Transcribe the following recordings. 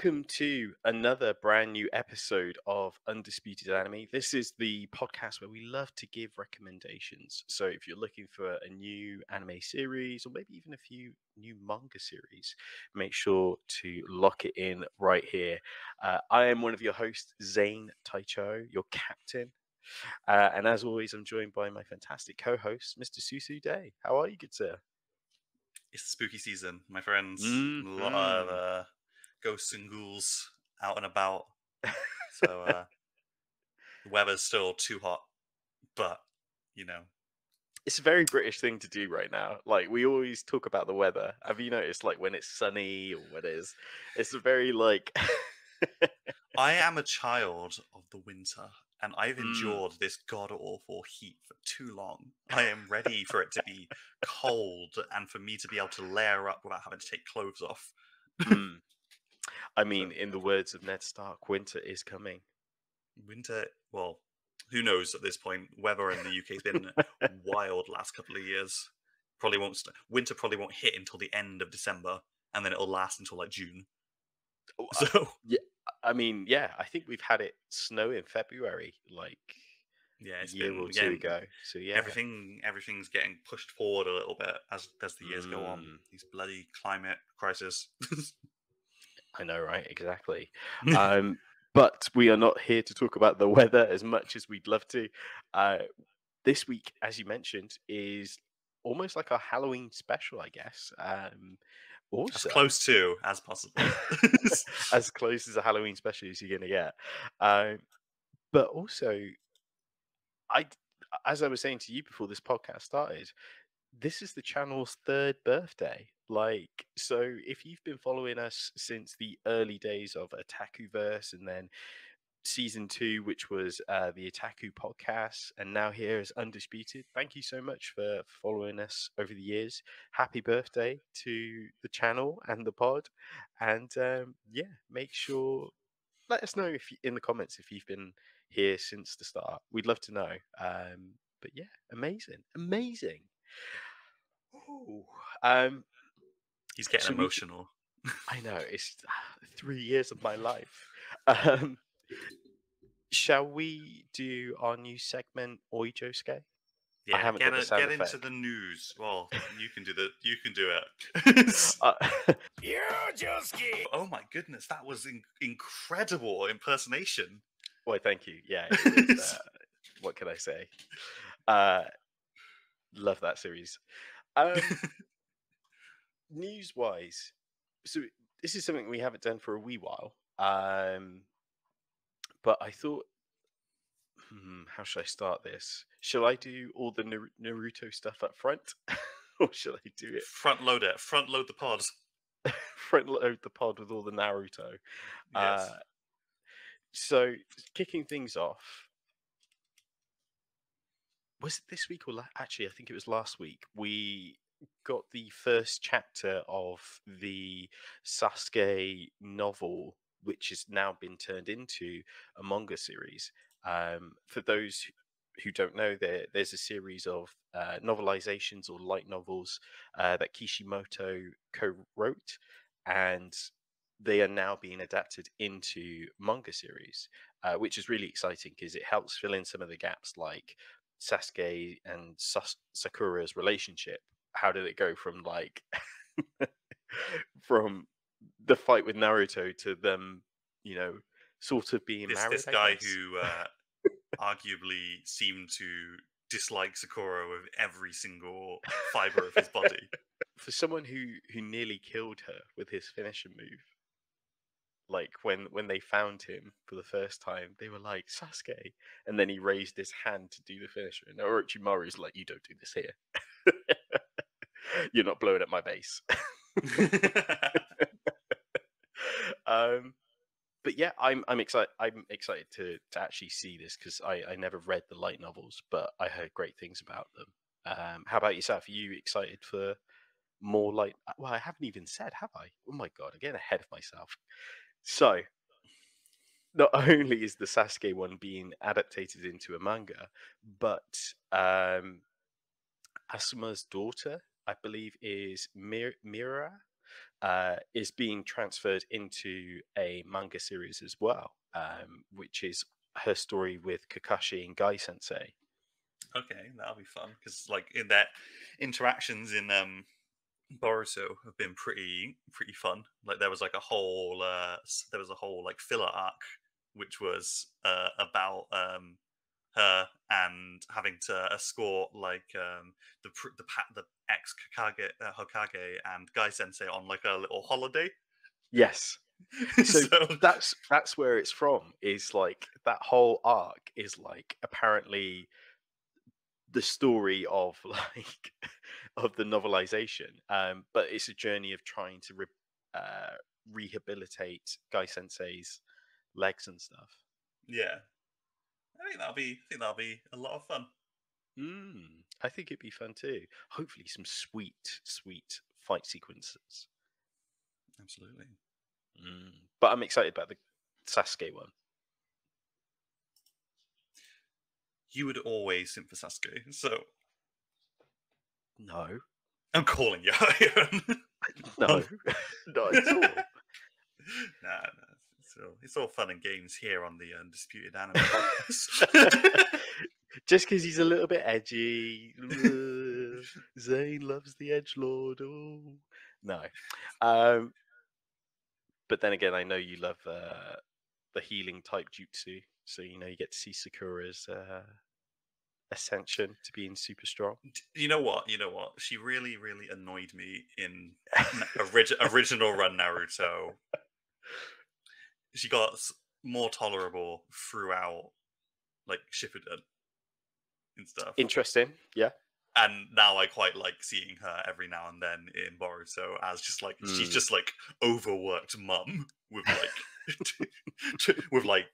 welcome to another brand new episode of Undisputed Anime. This is the podcast where we love to give recommendations. So if you're looking for a new anime series or maybe even a few new manga series, make sure to lock it in right here. I am one of your hosts, Zane Taicho, your captain. And as always, I'm joined by my fantastic co-host, Mr. Susu Day. How are you, good sir? It's the spooky season, my friends. A lot of ghosts and ghouls out and about. So the weather's still too hot, but it's a very British thing to do right now. Like, we always talk about the weather. Have you noticed, like, when it's sunny or when it's a very, like... I am a child of the winter, and I've endured this god-awful heat for too long. I am ready for it to be cold and for me to be able to layer up without having to take clothes off. I mean, in the words of Ned Stark, winter is coming. Winter, well, who knows at this point? Weather in the UK has been wild last couple of years. Winter probably won't hit until the end of December, and then it'll last until like June. So I think we've had it snow in February, like it's a year been or two ago. So yeah, everything's getting pushed forward a little bit as the years go on. These bloody climate crisis. I know, right? Exactly. But we are not here to talk about the weather as much as we'd love to. This week, as you mentioned, is almost like our Halloween special, I guess. Also, as close to as possible. As close as a Halloween special as you're going to get. But also, as I was saying to you before this podcast started, this is the channel's 3rd birthday. Like, so if you've been following us since the early days of Otakuverse and then season 2, which was the Otaku podcast, and now here is Undisputed, thank you so much for following us over the years. Happy birthday to the channel and the pod. And make sure, let us know in the comments if you've been here since the start. We'd love to know. But yeah, amazing. He's getting emotional. I know, it's 3 years of my life. Shall we do our new segment, Oijosuke? Yeah, get into the news. Well, you can do it. Oh my goodness, that was incredible impersonation. Well, thank you. Yeah, it was, what can I say? Love that series. News-wise, so this is something we haven't done for a wee while. But I thought, how should I start this? Shall I do all the Naruto stuff up front? Or shall I do it? Front load the pod. Front load the pod with all the Naruto. Yes. So, kicking things off, was it this week or actually, I think it was last week, we got the first chapter of the Sasuke novel, which has now been turned into a manga series. For those who don't know, there's a series of novelizations or light novels that Kishimoto co-wrote, and they are now being adapted into manga series, which is really exciting because it helps fill in some of the gaps, like Sasuke and Sakura's relationship. How did it go from like from the fight with Naruto to them, sort of being married? This guy who arguably seemed to dislike Sakura with every single fiber of his body. For someone who nearly killed her with his finisher move, like when they found him for the first time, they were like, Sasuke, and then he raised his hand to do the finisher, and Orochimaru's like, you don't do this here. You're not blowing up my base. But yeah, I'm excited. I'm excited to actually see this because I never read the light novels, but I heard great things about them. How about yourself? Are you excited for more light? Well, I haven't even said, have I? Oh my god, I'm getting ahead of myself. So, not only is the Sasuke one being adapted into a manga, but Asuma's daughter, I believe, is Mira. is being transferred into a manga series as well, which is her story with Kakashi and Guy Sensei. Okay, that'll be fun because like in that interactions in Boruto have been pretty fun. Like there was like a whole like filler arc which was about her and having to escort like the ex Hokage and Guy Sensei on like a little holiday. Yes. So, So that's where it's from. Is like that whole arc is like apparently the story of like of the novelization, but it's a journey of trying to rehabilitate Guy Sensei's legs and stuff. yeah, I think that'll be a lot of fun. I think it'd be fun too. Hopefully, some sweet fight sequences. Absolutely. But I'm excited about the Sasuke one. You would always simp for Sasuke, so No, I'm calling you Iron. no, not at all. Nah, it's all fun and games here on the Undisputed Anime Podcast. Just because he's a little bit edgy. Zane loves the edgelord. Oh no. But then again, I know you love the healing type jutsu, so you know you get to see Sakura's ascension to being super strong. You know what? She really annoyed me in original run Naruto. She got more tolerable throughout, like Shippuden and stuff. Interesting, yeah. And now I quite like seeing her every now and then in Boruto as just like she's just like overworked mum with like with like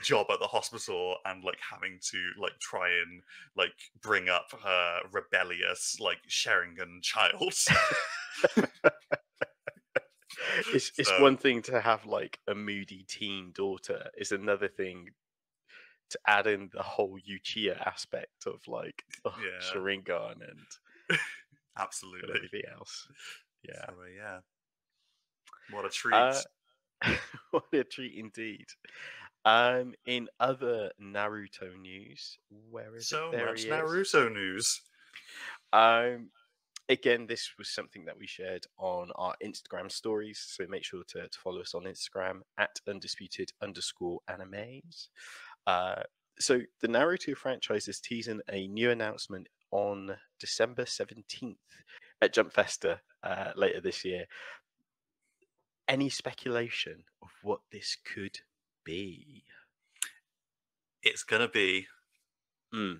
job at the hospital and like having to like try and like bring up her rebellious like Sharingan child. It's one thing to have like a moody teen daughter. It's another thing to add in the whole Uchiha aspect of like Sharingan and absolutely everything else. Yeah. So, yeah. What a treat. What a treat indeed. In other Naruto news, where is so it? There much he Naruto news. Again, this was something that we shared on our Instagram stories, so make sure to follow us on Instagram at undisputed_animes. So the Naruto franchise is teasing a new announcement on December 17th at Jump Festa later this year. Any speculation of what this could be? It's gonna be a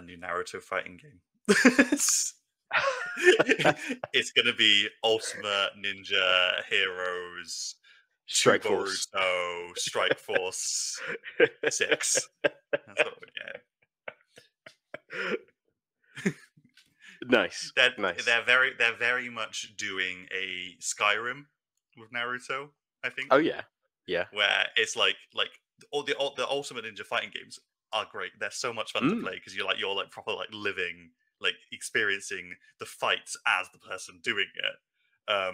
new Naruto fighting game. It's gonna be Ultimate Ninja Heroes Strike Force. Boruto Strike Force 6. That's what we're getting. Nice. They're very much doing a Skyrim with Naruto, I think. Oh yeah. Where it's like all the Ultimate Ninja fighting games are great. They're so much fun to play because you're like proper like living, like experiencing the fights as the person doing it.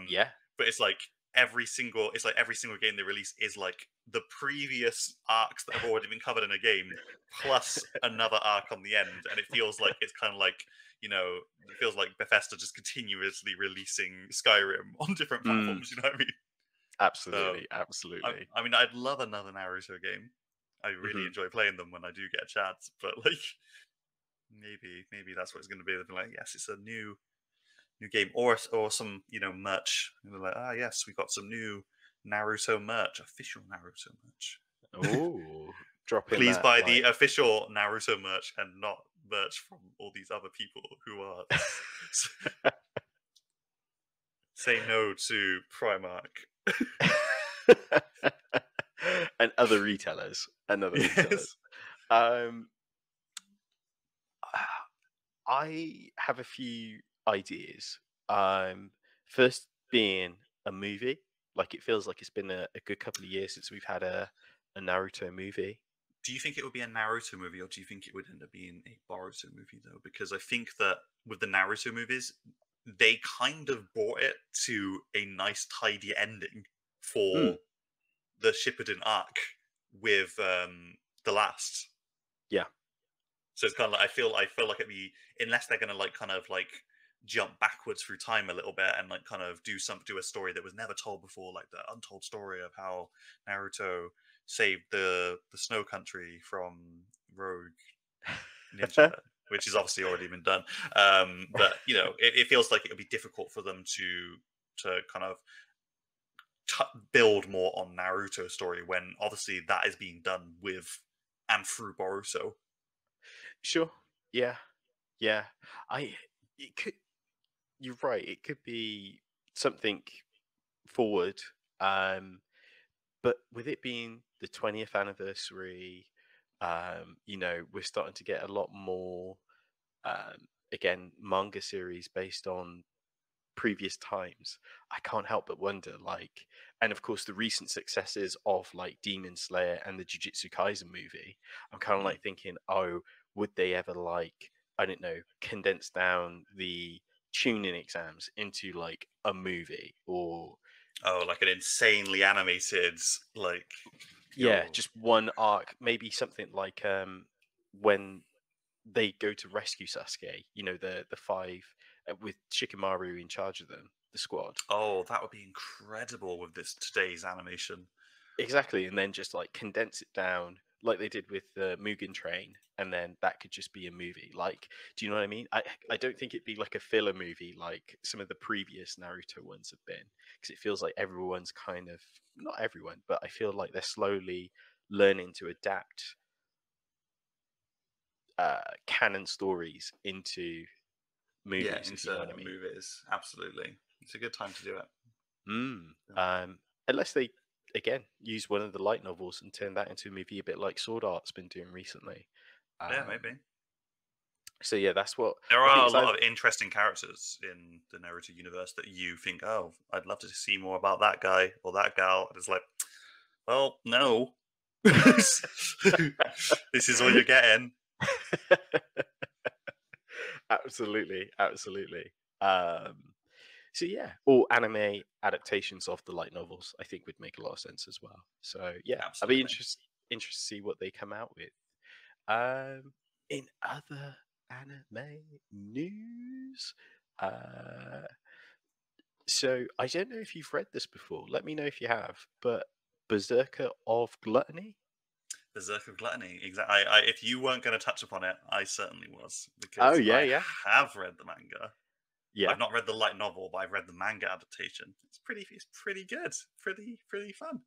Yeah. But it's like every single game they release is like the previous arcs that have already been covered in a game plus another arc on the end, and it feels like it's kind of like, you know, it feels like Bethesda just continuously releasing Skyrim on different platforms. You know what I mean? Absolutely. I mean, I'd love another Naruto game. I really enjoy playing them when I do get a chance, but like maybe that's what it's going to be. They'll be like, yes, it's a new game, or some, you know, merch. And they're like, yes, we got some new Naruto merch, official Naruto merch. Oh, drop in. Please buy the official Naruto merch and not merch from all these other people who are say no to Primark. And other retailers. I have a few ideas. First being a movie. Like, it feels like it's been a good couple of years since we've had a Naruto movie. Do you think it would be a Naruto movie, or do you think it would end up being a Boruto movie, though? Because I think that with the Naruto movies, they kind of brought it to a nice, tidy ending Hmm. for the Shippuden arc with the last. Yeah. So it's kind of like I feel like it'd be, unless they're gonna like kind of like jump backwards through time a little bit and like kind of do a story that was never told before, like the untold story of how Naruto saved the Snow Country from Rogue Ninja, which has obviously already been done. But you know, it feels like it would be difficult for them to kind of build more on Naruto's story when obviously that is being done with and through Boruto. Sure. Yeah. Yeah. I. It could. You're right. It could be something forward. But with it being the 20th anniversary, you know, we're starting to get a lot more, again, manga series based on previous times. I can't help but wonder, like, and of course, the recent successes of like Demon Slayer and the Jujutsu Kaisen movie. I'm kind of Mm. like thinking, oh, would they ever like, I don't know, condense down the tuning exams into like a movie or Oh, like an insanely animated, like, yeah, oh, just one arc, maybe something like when they go to rescue Sasuke, you know, the five with Shikamaru in charge of them, the squad. oh, that would be incredible with this today's animation. Exactly, and then just like condense it down like they did with the Mugen Train, and then that could just be a movie. Like, do you know what I mean? I don't think it'd be like a filler movie like some of the previous Naruto ones have been, because it feels like everyone's kind of, not everyone, but I feel like they're slowly learning to adapt canon stories into Yeah, movies, if you know into what I mean. movies, absolutely. It's a good time to do it. Mm. Yeah, Unless they again use one of the light novels and turn that into a movie, a bit like Sword Art's been doing recently. yeah, Um, maybe. so yeah, that's what There I think. are a It's lot either, of interesting characters in the Naruto universe that you think, oh, I'd love to see more about that guy or that gal. And it's like, well, no. This is all you're getting. absolutely, absolutely. Um, so yeah, or anime adaptations of the light novels, I think would make a lot of sense as well. So yeah, I'll be Absolutely. interested to see what they come out with. In other anime news, uh, so I don't know if you've read this before. Let me know if you have. But Berserker of Gluttony. Berserker Gluttony. Exactly. If you weren't going to touch upon it, I certainly was Oh because yeah, I yeah, have read the manga. yeah. I've not read the light novel, but I've read the manga adaptation. It's pretty good. Pretty fun.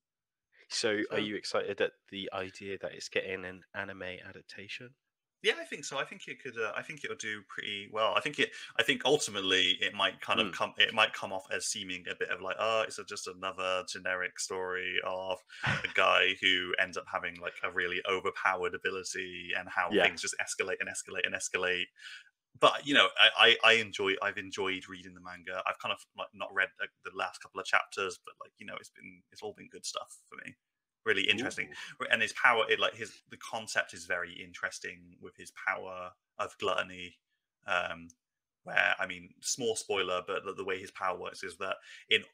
So are So you excited at the idea that it's getting an anime adaptation? yeah, I think so. I think it could. I think it'll do pretty well. I think ultimately it might kind of Mm, come. It might come off as seeming a bit of like, oh, it's just another generic story of a guy who ends up having like a really overpowered ability and how yeah. things just escalate and escalate and escalate. But you know, I've enjoyed reading the manga. I've kind of like not read the last couple of chapters, but like you know, it's all been good stuff for me. Really interesting, Ooh. and his power, the concept is very interesting with his power of gluttony. Um, where I mean, small spoiler, but the way his power works is that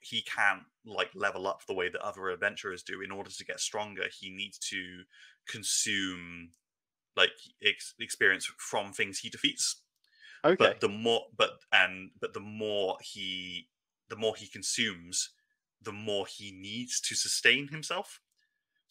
he can't like level up the way that other adventurers do. In order to get stronger, he needs to consume like experience from things he defeats. Okay. But the more he consumes, the more he needs to sustain himself.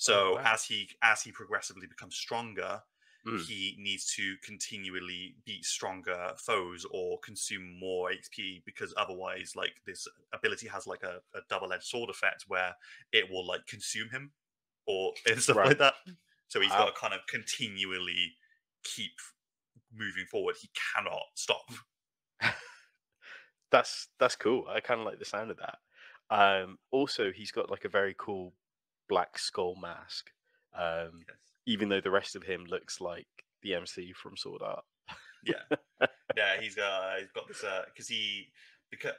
Oh So wow. as he progressively becomes stronger, Mm, he needs to continually beat stronger foes or consume more HP, because otherwise like this ability has like a double-edged sword effect where it will like consume him or and stuff right. like that. So he's got Wow. to kind of continually keep moving forward. He cannot stop. That's cool. I kind of like the sound of that. Also, he's got like a very cool black skull mask. Um, Yes. even though the rest of him looks like the MC from Sword Art. Yeah. Yeah, he's got this because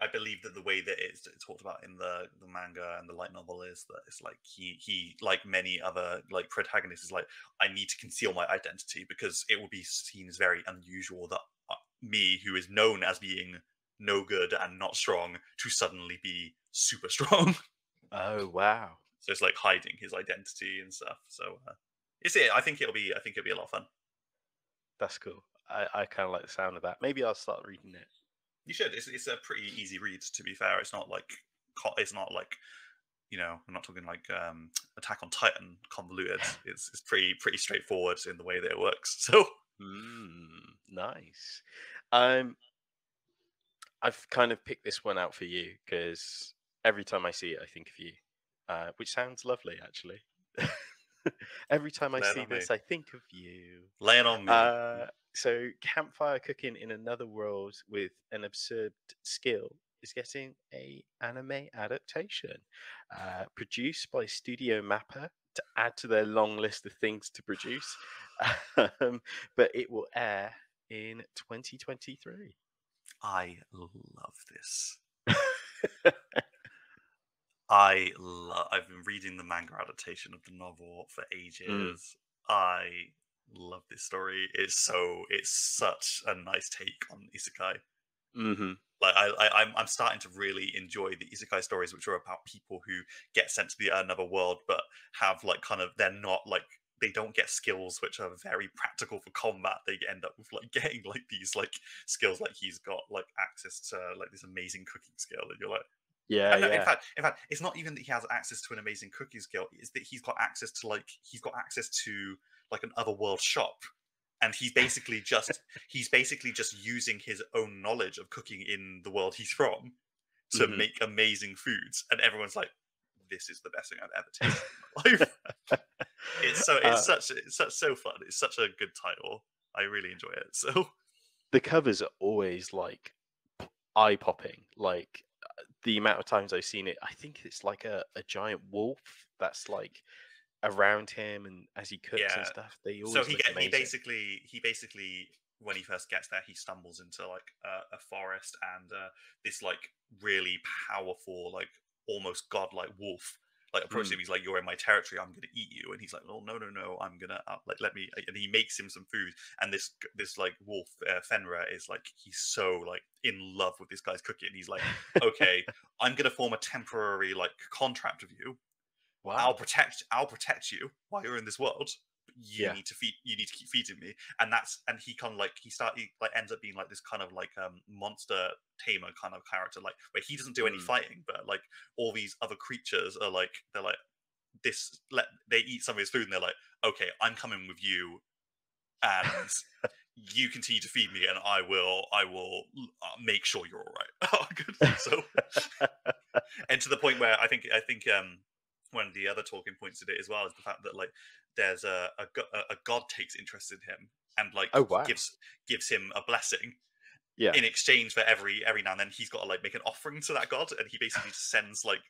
I believe that the way that it's talked about in the manga and the light novel is that it's like he like many other like protagonists is like, I need to conceal my identity because it will be seen as very unusual that me, who is known as being no good and not strong to suddenly be super strong. Oh wow, So it's like hiding his identity and stuff. So it's it. I think it'll be a lot of fun. that's cool. I kind of like the sound of that. Maybe I'll start reading it. You should. It's a pretty easy read, to be fair. It's not like I'm not talking like Attack on Titan convoluted. It's pretty straightforward in the way that it works. So Nice. I've kind of picked this one out for you because every time I see it, I think of you, which sounds lovely, actually. Every time I see this, I think of you. Lay it on me. So, campfire cooking in another world with an absurd skill is getting a anime adaptation, produced by Studio Mappa to add to their long list of things to produce. But it will air in 2023. I love this. I've been reading the manga adaptation of the novel for ages. I love this story. It's such a nice take on isekai. Mm-hmm. Like I'm starting to really enjoy the isekai stories, which are about people who get sent to another world, but have like they're not like, they don't get skills which are very practical for combat. They end up with like getting like these like skills, like he's got like access to like this amazing cooking skill, and you're like, Yeah. In fact, it's not even that he has access to an amazing cooking skill. It's that he's got access to like an otherworld shop, and he's basically just using his own knowledge of cooking in the world he's from to make amazing foods. And everyone's like, "This is the best thing I've ever tasted in my life." It's so fun. It's such a good title. I really enjoy it. So the covers are always like eye popping. Like the amount of times I've seen it, I think it's like a giant wolf that's like around him, and as he cooks and stuff, they always look amazing. He basically when he first gets there, he stumbles into like a forest, and this like really powerful, like almost godlike wolf like approaches him. He's like, "You're in my territory. I'm gonna eat you." And he's like, "Oh no, I'm gonna like let me." And he makes him some food. And this like wolf Fenrir is like, he's so like in love with this guy's cooking. He's like, "Okay, I'm gonna form a temporary like contract with you. Wow. I'll protect you while you're in this world. But you need to keep feeding me." And he kind of like he ends up being like this kind of like monster tamer kind of character, like where he doesn't do any fighting, but like all these other creatures are like, they're like they eat some of his food, and they're like, "Okay, I'm coming with you, and you continue to feed me, and I will make sure you're all right." Oh, good. So, and to the point where I think one of the other talking points of it as well is the fact that like there's a god takes interest in him, and like gives him a blessing in exchange for every now and then he's got to like make an offering to that god, and he basically just sends like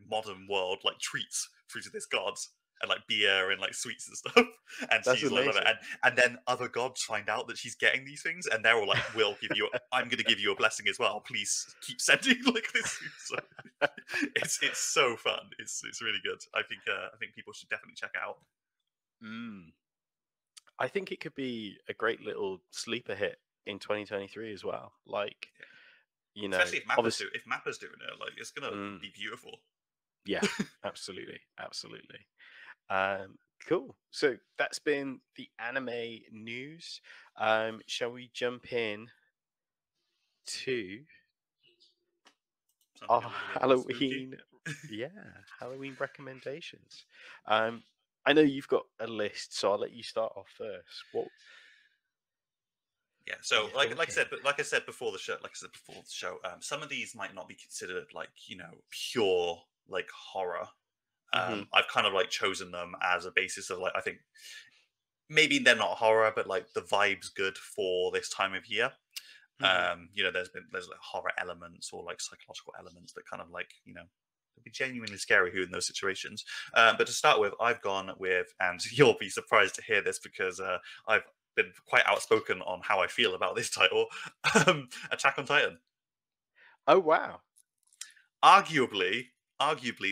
modern world like treats through to this god, and like beer and like sweets and stuff. And That's she's amazing. like, and then other gods find out that she's getting these things, and they're all like, I'm going to give you a blessing as well. Please keep sending like this. So it's so fun. It's really good. I think people should definitely check it out. I think it could be a great little sleeper hit in 2023 as well. Like, you know, especially if Mappa's doing it, like it's gonna be beautiful. Yeah, absolutely. Cool. So that's been the anime news. Shall we jump in to our Halloween? Halloween recommendations. I know you've got a list, so I'll let you start off first. What? Yeah, so like I said before the show, some of these might not be considered like, you know, pure like horror. I've kind of like chosen them as a basis of like, I think maybe they're not horror, but like the vibe's good for this time of year. You know, there's like horror elements or like psychological elements that kind of like, you know, it'd be genuinely scary who in those situations. But to start with, I've gone with, and you'll be surprised to hear this because I've been quite outspoken on how I feel about this title, Attack on Titan. Oh wow! Arguably,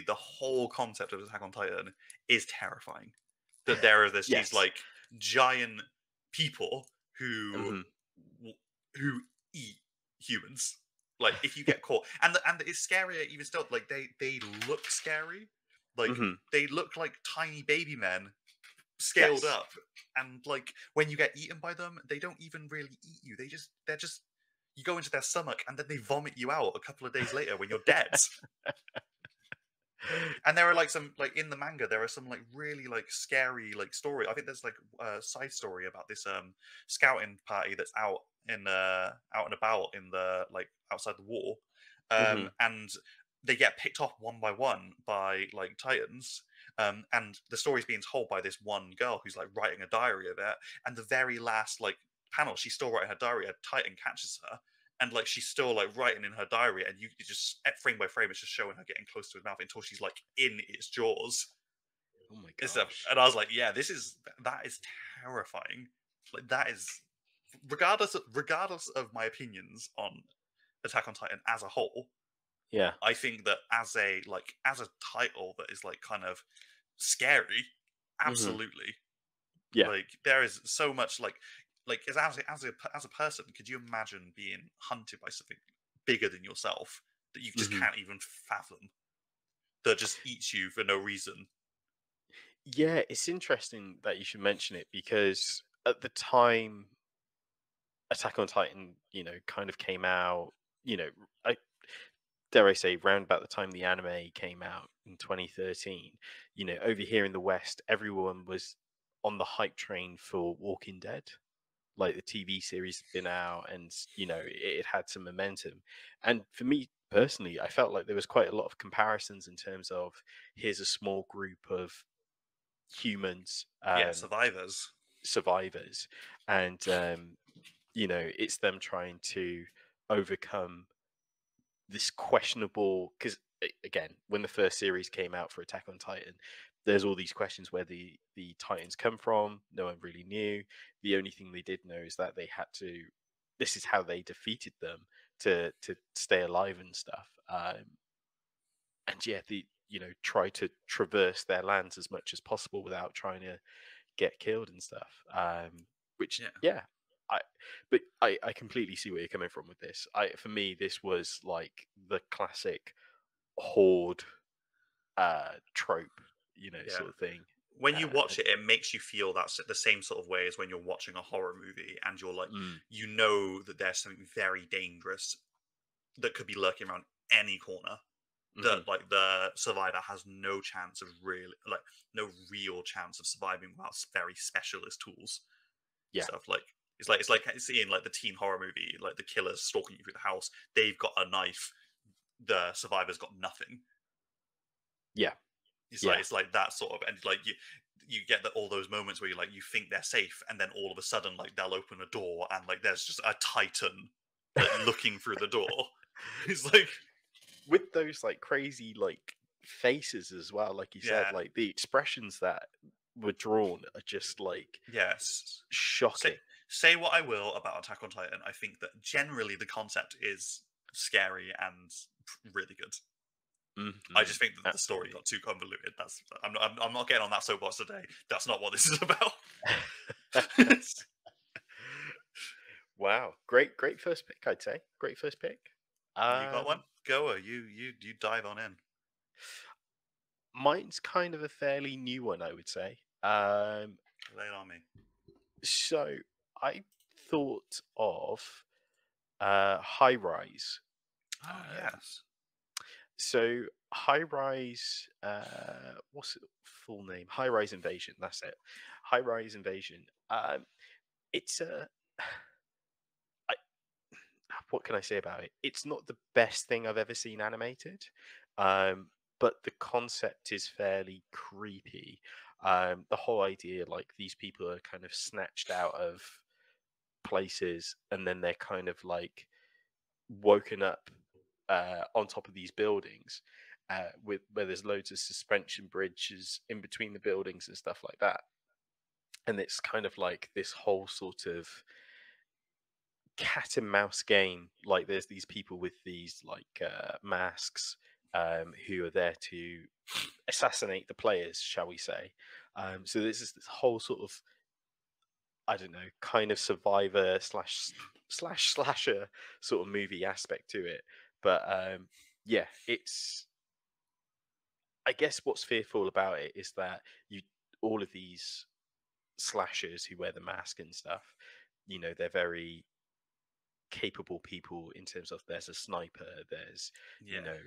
the whole concept of Attack on Titan is terrifying. That there are these like giant people who eat humans. Like if you get caught, and it's scarier even still. Like they look scary. Like Mhm. they look like tiny baby men scaled Yes. up, and like when you get eaten by them, they don't even really eat you. They're just you go into their stomach, and then they vomit you out a couple of days later when you're dead. And there are like some like in the manga, there are some like really like scary like story. I think there's like a side story about this scouting party that's out and about in the like outside the wall, Mhm. and they get picked off one by one by like titans. And the story's being told by this one girl who's like writing a diary of it. And the very last like panel, she's still writing her diary. A titan catches her, and like she's still like writing in her diary, and you just frame by frame, it's just showing her getting close to his mouth until she's like in its jaws Oh my and stuff. gosh. And I was like, yeah, that is terrifying. Like that is regardless of my opinions on Attack on Titan as a whole. Yeah. I think that as a title that is like kind of scary, Mhm. absolutely. Yeah. Like there is so much like as a person, could you imagine being hunted by something bigger than yourself that you just Mhm. can't even fathom, that just eats you for no reason? Yeah, it's interesting that you should mention it because at the time Attack on Titan, kind of came out, I dare I say, round about the time the anime came out in 2013, over here in the West, everyone was on the hype train for Walking Dead. Like the TV series had been out and, it had some momentum. And for me personally, I felt like there was quite a lot of comparisons in terms of here's a small group of humans, Yeah, survivors. survivors, and it's them trying to overcome this questionable, because again, when the first series came out for Attack on Titan, there's all these questions where the Titans come from. No one really knew. The only thing they did know is that they had to. This is how they defeated them to stay alive and stuff. And yeah, try to traverse their lands as much as possible without trying to get killed and stuff. Which Yeah, yeah, I I completely see where you're coming from with this. For me, this was like the classic horde trope, yeah. sort of thing. When you Uh, watch it, it makes you feel the same sort of way as when you're watching a horror movie, and you're like, mm, you know that there's something very dangerous that could be lurking around any corner. That hmm like the survivor has no chance of no real chance of surviving without very specialist tools and yeah, stuff. Like it's like seeing like the teen horror movie, like the killers stalking you through the house. They've got a knife. The survivor's got nothing. yeah, It's like yeah. it's like that sort of, and like you get all those moments where you think they're safe, and then all of a sudden like they'll open a door, and like there's just a titan like looking through the door. It's like, With those like crazy like faces as well, like you said, yeah, like the expressions that were drawn are just like yes. Say shocking. say what I will about Attack on Titan, I think that generally the concept is scary and really good. I just think that the story Absolutely. got too convoluted. I'm not getting on that soapbox today. That's not what this is about. You Wow, great first pick, I'd say. Great first pick. got one? Um, Go, you dive on in. Mine's kind of a fairly new one, I would say. Lay it on me. So I thought of High Rise. Oh Um, yes. so High Rise, what's it full name? High Rise Invasion. That's it. High Rise Invasion. It's a I, what can I say about it? It's not the best thing I've ever seen animated, but the concept is fairly creepy. The whole idea, like these people are kind of snatched out of places, and then they're kind of like woken up on top of these buildings, with where there's loads of suspension bridges in between the buildings and stuff like that. And it's kind of like this whole sort of cat and mouse game. Like there's these people with these like masks, who are there to assassinate the players, shall we say. So there's this whole sort of I don't know, kind of survivor slash slasher sort of movie aspect to it. But yeah, it's, I guess what's fearful about it is that you all of these slashers who wear the mask and stuff, you know, they're very capable people in terms of there's a sniper, there's, you Yeah. know,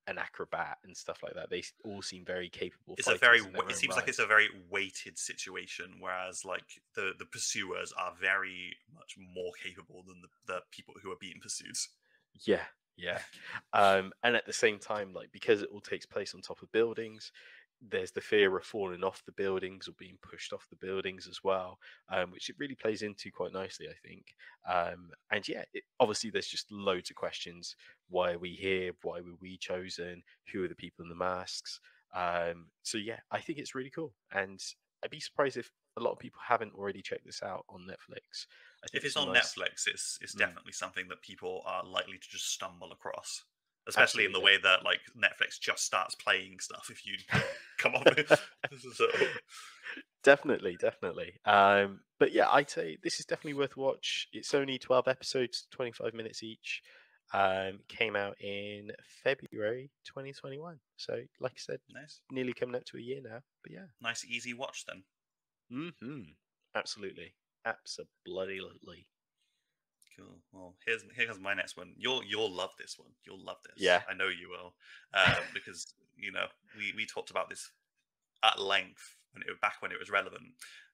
an acrobat and stuff like that. They all seem very capable It's a very fighters in their it own seems like right. it's a very weighted situation, whereas like the pursuers are very much more capable than the people who are being pursued. Yeah, yeah. And at the same time, like because it all takes place on top of buildings, there's the fear of falling off the buildings or being pushed off the buildings as well, which it really plays into quite nicely, I think. And yeah, obviously there's just loads of questions. Why are we here? Why were we chosen? Who are the people in the masks? So yeah, I think it's really cool, and I'd be surprised if a lot of people haven't already checked this out on Netflix. I think If it's it's a on nice. Netflix, it's Mm, definitely something that people are likely to just stumble across, especially in the absolutely. way that like Netflix just starts playing stuff if you don't come up with. So Definitely, definitely. But yeah, I'd say this is definitely worth a watch. It's only 12 episodes, 25 minutes each. Came out in February 2021. So, like I said, nice, nearly coming up to a year now. But yeah. nice easy watch then. Absolutely. Absolutely. Cool. Well, here's my next one. You'll love this one. You'll love this. Yeah. I know you will, because you know we talked about this at length back when it was relevant.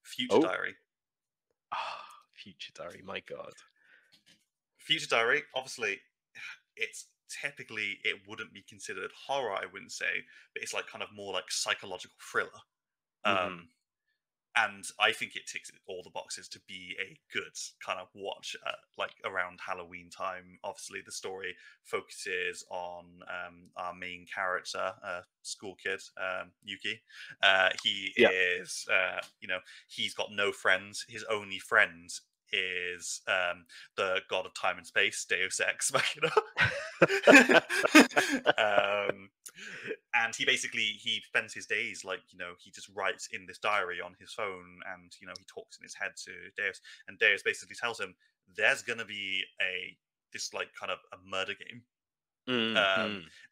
Future Oh, Diary. Future Diary. My God. Future Diary. Obviously, it's typically it wouldn't be considered horror. I wouldn't say, but it's like kind of more like psychological thriller. Hmm. Um, and I think it ticks all the boxes to be a good kind of watch, like around Halloween time. Obviously, the story focuses on our main character, school kid, Yuki. He Yeah. is, he's got no friends. His only friend is the god of time and space, Deus Ex Machina. um, and he spends his days like he just writes in this diary on his phone, and he talks in his head to Deus, and Deus basically tells him there's gonna be this like kind of a murder game, Hmm.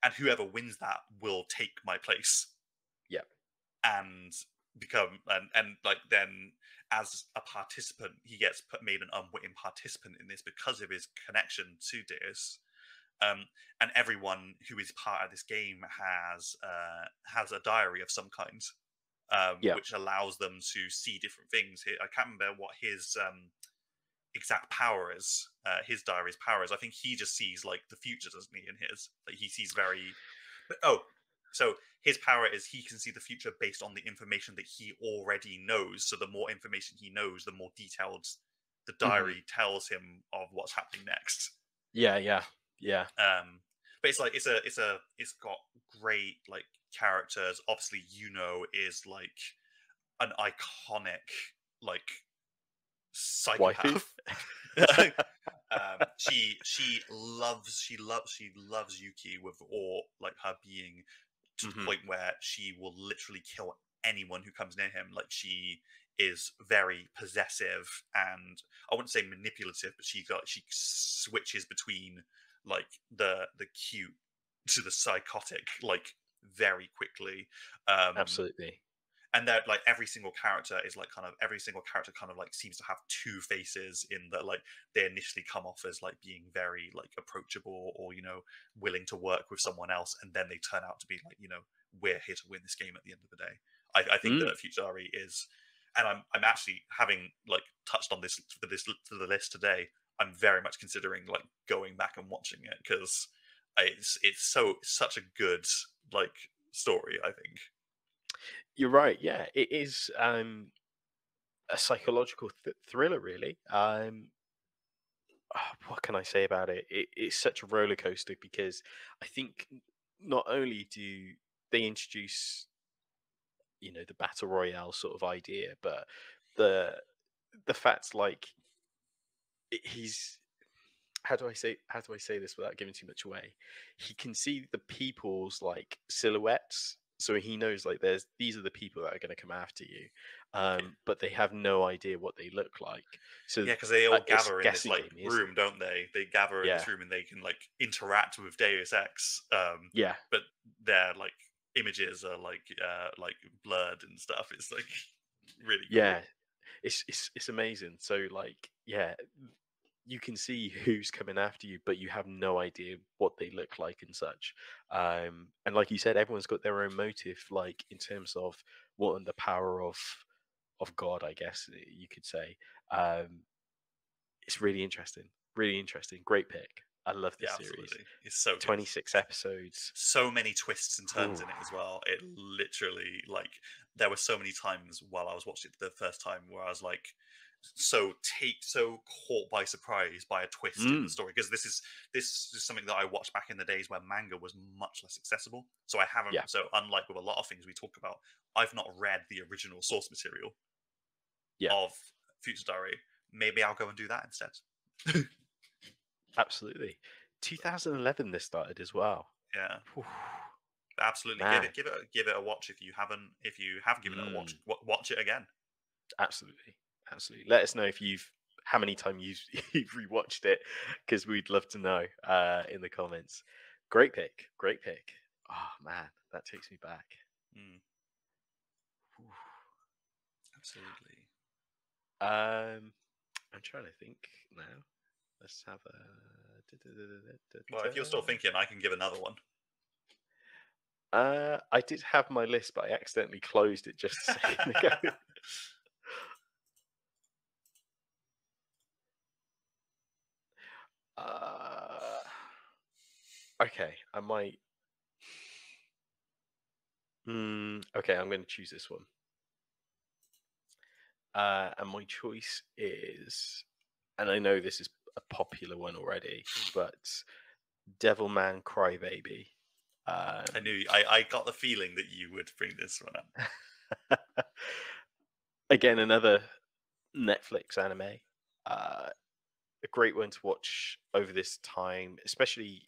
and whoever wins that will take my place Yeah. and become and like then as a participant he gets made an unwitting participant in this because of his connection to Deus. And everyone who is part of this game has a diary of some kind, Yeah. which allows them to see different things. I can't remember what his exact power is. His diary's power is. I think he just sees like the future, doesn't he? In his, like he sees very. So his power is he can see the future based on the information that he already knows. So the more information he knows, the more detailed the Hmm. diary tells him of what's happening next. Yeah. Yeah. Yeah. But it's like it's got great like characters. Obviously, is like an iconic like Waifu. psychopath. She loves Yuki with all like her being, to the Hmm. point where she will literally kill anyone who comes near him. Like she is very possessive, and I wouldn't say manipulative, but she switches between like the cute to the psychotic like very quickly. Absolutely. And that like every single character kind of like seems to have two faces, in that like they initially come off as like being very like approachable or willing to work with someone else, and then they turn out to be like we're here to win this game at the end of the day. I think Mm. that Futurari is, and I'm actually having like touched on this for the list today. I'm very much considering like going back and watching it, because it's such a good like story, I think. You're right. Yeah, it is a psychological thriller, really. What can I say about it? It's such a roller coaster because I think not only do they introduce, the battle royale sort of idea, but the the fact like he's how do I say this without giving too much away? He can see the people's like silhouettes So he knows like these are the people that are going to come after you, but they have no idea what they look like. So Yeah, because they all it's gather in this guessing like game, isn't room, it? don't they? They gather in Yeah, this room and they can like interact with Deus Ex. yeah, But their like images are like blurred and stuff. It's like really cool. yeah. It's amazing. So like yeah, you can see who's coming after you, but you have no idea what they look like and such. And like you said, everyone's got their own motive, like in terms of wanting the power of God, I guess you could say. Um, it's really interesting. Really interesting. Great pick. I love Yeah, this series. absolutely. It's so good. 26 episodes. So many twists and turns Ooh. in it as well. It literally like there were so many times while I was watching it the first time where I was like so caught by surprise by a twist in the Mm, story, because this is something that I watched back in the days where manga was much less accessible. So I haven't, yeah, so unlike with a lot of things we talk about, I've not read the original source material yeah, of Future Diary. Maybe I'll go and do that instead. absolutely. 2011 this started as well. Yeah. Whew, Absolutely, man. give it a watch if you haven't. If you have given it a watch, Mm, watch it again. absolutely. Absolutely. Let us know if how many times you've rewatched it, because we'd love to know in the comments. Great pick. Great pick. Oh, man. That takes me back. Mm, Whew. absolutely. I'm trying to think now. Let's have a. Well, if you're still thinking, I can give another one. I did have my list, but I accidentally closed it just a second ago. Uh, okay, I might. Okay, I'm going to choose this one. And my choice is, and I know this is a popular one already, but Devilman Crybaby. I knew. I got the feeling that you would bring this one up. Again, another Netflix anime. A great one to watch over this time, especially,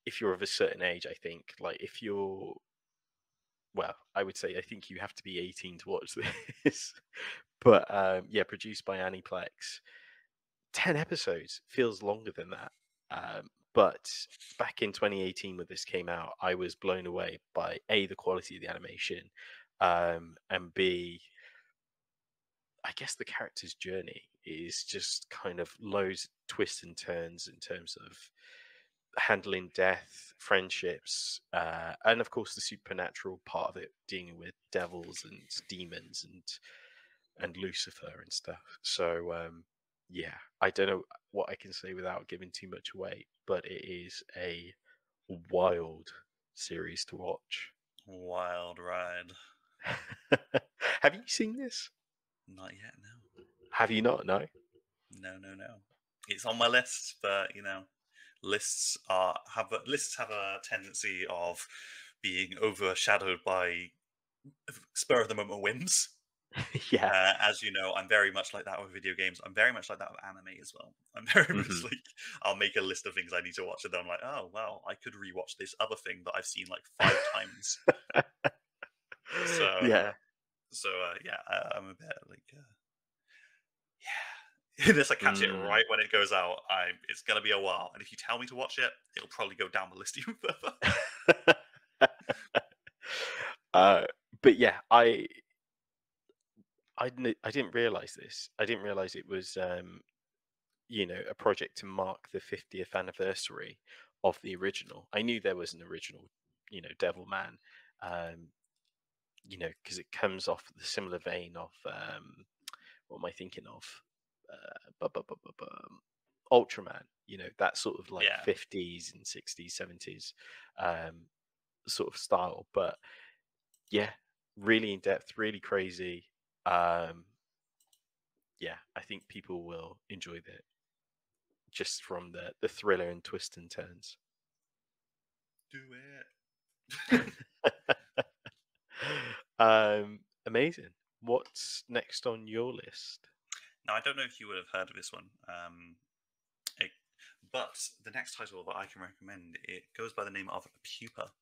if you're of a certain age. I think, like, if you're, well, I would say I think you have to be 18 to watch this. But yeah, produced by Aniplex. 10 episodes feels longer than that. But back in 2018 when this came out, I was blown away by A, the quality of the animation, and B, I guess the character's journey is just kind of loads of twists and turns in terms of handling death, friendships, and of course the supernatural part of it, dealing with devils and demons and Lucifer and stuff. So yeah, I don't know what I can say without giving too much away, but it is a wild series to watch. Wild ride. Have you seen this? Not yet. No. Have you not? No. No. No. No. It's on my list, but lists have a tendency of being overshadowed by spur of the moment whims. Yeah. As you know, I'm very much like that with video games. I'm very much like that with anime as well. I'm very much Hmm. like, I'll make a list of things I need to watch, and then I'm like, oh well, I could rewatch this other thing that I've seen like 5 times. So, Yeah. yeah, I'm a bit like, yeah. Unless I catch it Mm. right when it goes out, it's gonna be a while. And if you tell me to watch it, it'll probably go down the list even further. uh, but yeah, I didn't realize this. I didn't realize it was a project to mark the 50th anniversary of the original. I knew there was an original, Devilman, um, because it comes off the similar vein of what am I thinking of? Ultraman, that sort of like Yeah, 50s and 60s, 70s sort of style. But yeah, really in depth, really crazy. Um, yeah, I think people will enjoy that just from the thriller and twist and turns. do it. Amazing. What's next on your list? Now, I don't know if you would have heard of this one, it- but the next title that I can recommend, it goes by the name of Pupa.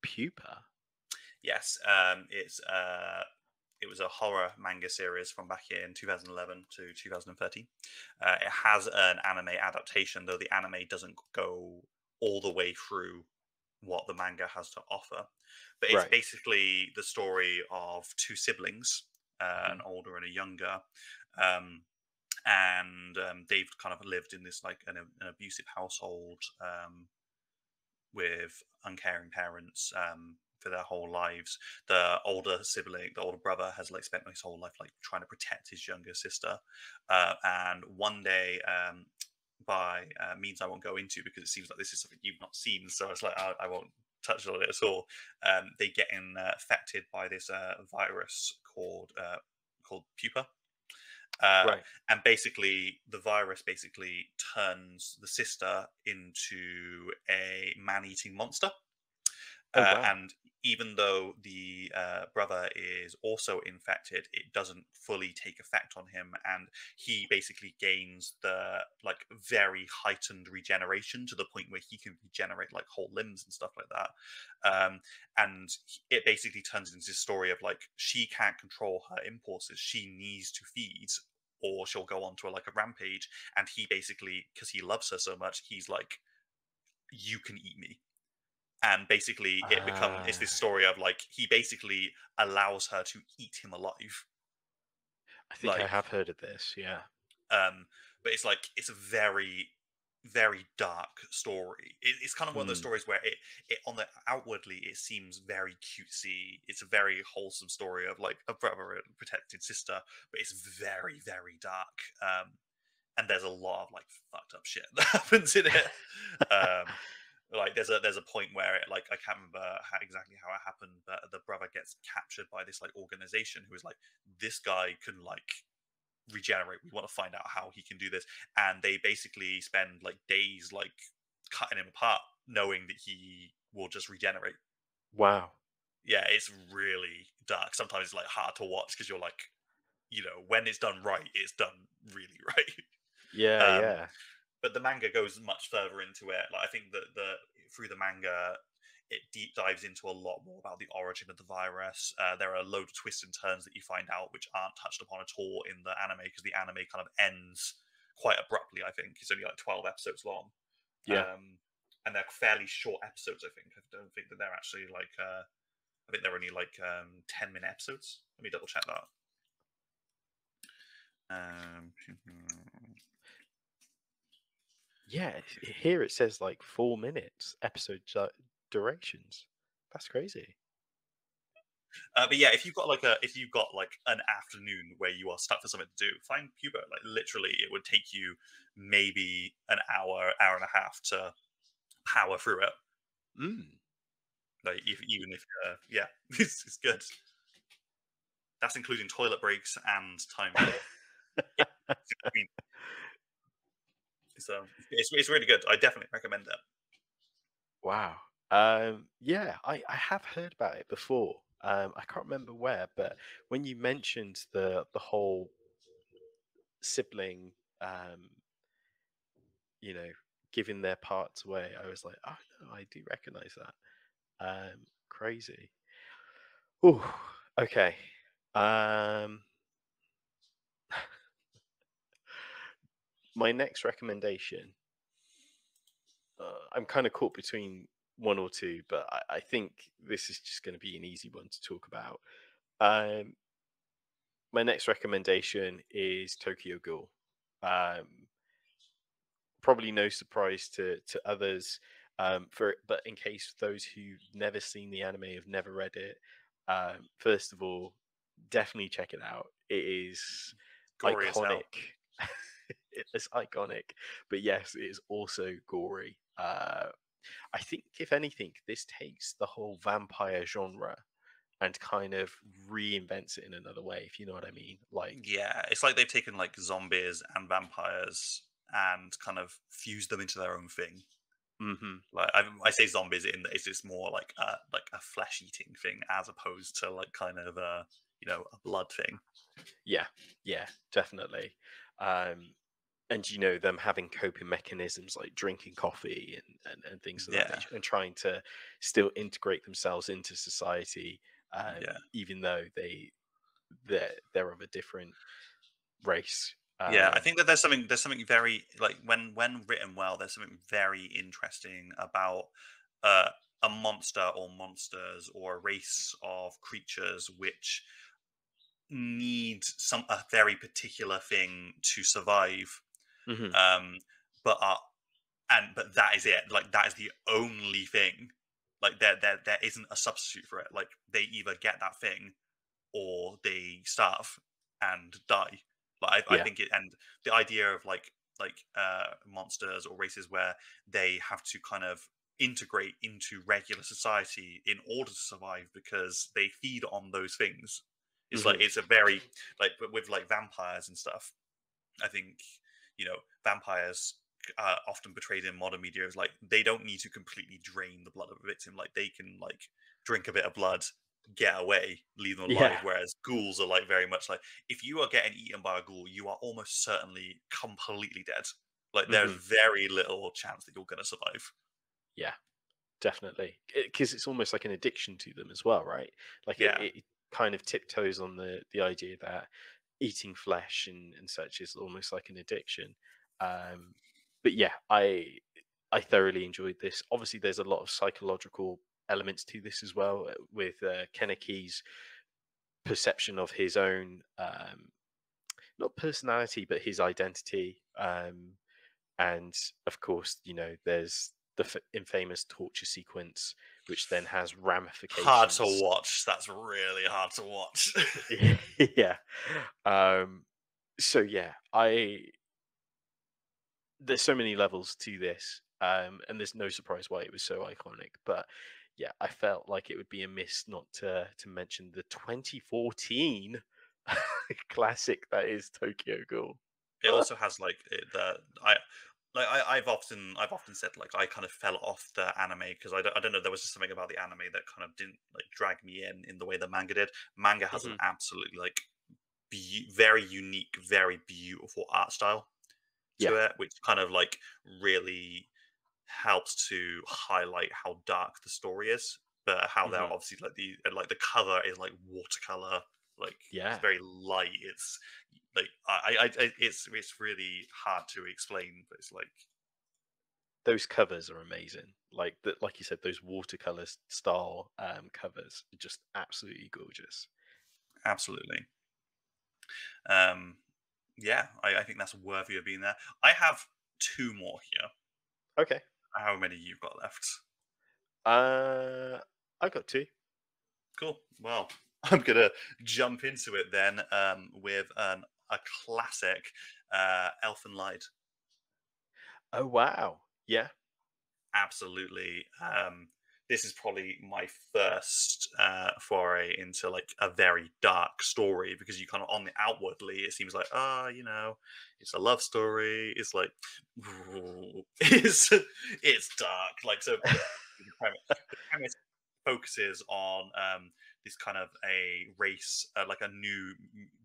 Pupa. Yes, it was a horror manga series from back in 2011 to 2013. It has an anime adaptation, though the anime doesn't go all the way through what the manga has to offer. But it's Right. basically the story of two siblings, an Mhm. older and a younger. Um, and they've kind of lived in this like an abusive household, with uncaring parents, for their whole lives. The older sibling, the older brother, has like spent his whole life like trying to protect his younger sister. And one day, by means I won't go into because it seems like this is something you've not seen, so it's like I won't touch on it at all. They get infected by this virus called pupa. Uh, Right. and basically, the virus basically turns the sister into a man-eating monster. Oh wow. And even though the brother is also infected, it doesn't fully take effect on him, and he basically gains the like very heightened regeneration to the point where he can regenerate like whole limbs and stuff like that. And it basically turns into this story of like she can't control her impulses; she needs to feed, or she'll go on to like a rampage. And he basically, because he loves her so much, he's like, "You can eat me." And basically it's this Ah, story of like he basically allows her to eat him alive, I think I like. have heard of this. Yeah. But it's like it's a very very dark story. It's kind of one of those Mm. stories where it on the outwardly it seems very cutesy. It's a very wholesome story of like a brother and protected sister, but it's very very dark. And there's a lot of like fucked up shit that happens in it. um like there's a point where it like I can't remember exactly how it happened, but the brother gets captured by this like organization who is like, this guy can like regenerate, we want to find out how he can do this. And they basically spend like days like cutting him apart, knowing that he will just regenerate. Wow. Yeah, it's really dark. Sometimes it's like hard to watch because you're like, when it's done right, it's done really right. Yeah. um Yeah. but the manga goes much further into it. Like I think that the through the manga, it deep dives into a lot more about the origin of the virus. There are a load of twists and turns that you find out which aren't touched upon at all in the anime, because the anime kind of ends quite abruptly. I think it's only like 12 episodes long, Yeah. and they're fairly short episodes. I don't think that they're actually like. I think they're only like 10-minute episodes. Let me double check that. Um, Yeah. Here it says like 4 minutes episode durations. That's crazy. but yeah, if you've got like an afternoon where you are stuck for something to do, find Cuba. Like literally, it would take you maybe an hour and a half to power through it. Mm. Like even if yeah, it's good. That's including toilet breaks and time. Yeah, so it's really good. I definitely recommend it. Wow. Yeah, I have heard about it before. I can't remember where, but when you mentioned the whole sibling, um, you know, giving their parts away, I was like, oh no, I do recognize that. Crazy. Oh, okay. Um, my next recommendation. I'm kind of caught between one or two, but I think this is just going to be an easy one to talk about. Um, my next recommendation is Tokyo Ghoul. Um, Probably no surprise to others. But in case those who've never seen the anime, have never read it, first of all, definitely check it out. It is Gory as hell. iconic. It's iconic, but yes, it is also gory. I think, if anything, this takes the whole vampire genre and kind of reinvents it in another way, if you know what I mean. Like, Yeah, it's like they've taken like zombies and vampires and kind of fused them into their own thing. hmm Like I say zombies in that it's just more like a flesh eating thing, as opposed to like kind of a blood thing. yeah, yeah, definitely. Um, and them having coping mechanisms like drinking coffee and things of that Yeah, nature, and trying to still integrate themselves into society. Yeah. even though they're of a different race. Yeah, I think that there's something very like when written well, there's something very interesting about uh, a monster or monsters or a race of creatures which need a very particular thing to survive. Mhm. Um, but are but that is it. Like that is the only thing. Like there isn't a substitute for it. Like they either get that thing or they starve and die. Like I Yeah. think it, and the idea of monsters or races where they have to kind of integrate into regular society in order to survive because they feed on those things. It's like Mhm. it's a very like but with like vampires and stuff. I think vampires often portrayed in modern media as like they don't need to completely drain the blood of a victim. Like they can like drink a bit of blood, get away, leave them alive. Yeah. Whereas ghouls are like very much like if you are getting eaten by a ghoul, you are almost certainly completely dead. Like there's Mhm. very little chance that you're going to survive. Yeah. Definitely, because it's almost like an addiction to them as well, right? Like Yeah, it kind of tiptoes on the idea that eating flesh and such is almost like an addiction. Um, but yeah, I thoroughly enjoyed this. Obviously, there's a lot of psychological elements to this as well, with Keneki's perception of his own not personality but his identity. And of course, there's the infamous torture sequence, which then has hard to ramifications. watch. That's really hard to watch. Yeah. So yeah, I there's so many levels to this, and there's no surprise why it was so iconic. But yeah, I felt like it would be amiss not to mention the 2014 classic that is Tokyo Ghoul. It also has like the I've often said like I kind of fell off the anime because I don't know, there was just something about the anime that kind of didn't like drag me in the way the manga did. Manga has an Mhm. absolutely like very unique, very beautiful art style Yeah. to it, which kind of like really helps to highlight how dark the story is, but how they're Hmm. obviously like the cover is like watercolor, like it's Yeah. very light. It's like it's really hard to explain, but it's like Those covers are amazing. Like you said, those watercolor style covers are just absolutely gorgeous. absolutely. Um, yeah, I think that's worthy of being there. I have two more here. Okay. How many you've got left? Uh, I got two. Cool. Well, I'm gonna jump into it then with a classic, Elfen Lied. Oh wow. Yeah. Absolutely. This is probably my first foray into like a very dark story because you kind of on the outwardly it seems like it's a love story. It's like it's dark. Like so, the premise focuses on this kind of a race, like a new